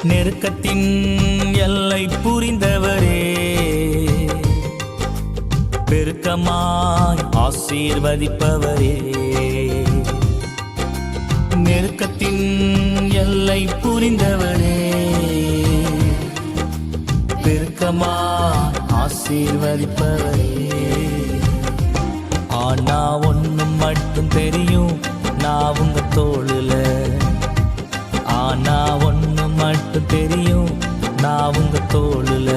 நெருக்கத்தின் எல்லை புரிந்தவரே, பெருக்கமாய் ஆசீர்வதிப்பவரே. நெருக்கத்தின் எல்லை புரிந்தவரே, பெருக்கமாய் ஆசீர்வதிப்பவரே. ஆனா ஒண்ணும் மட்டும் தெரியும், நான் உங்க தோளுல. ஆனா ஒண்ணு மட்டும் தெரியும், நான் உங்க தோளுல.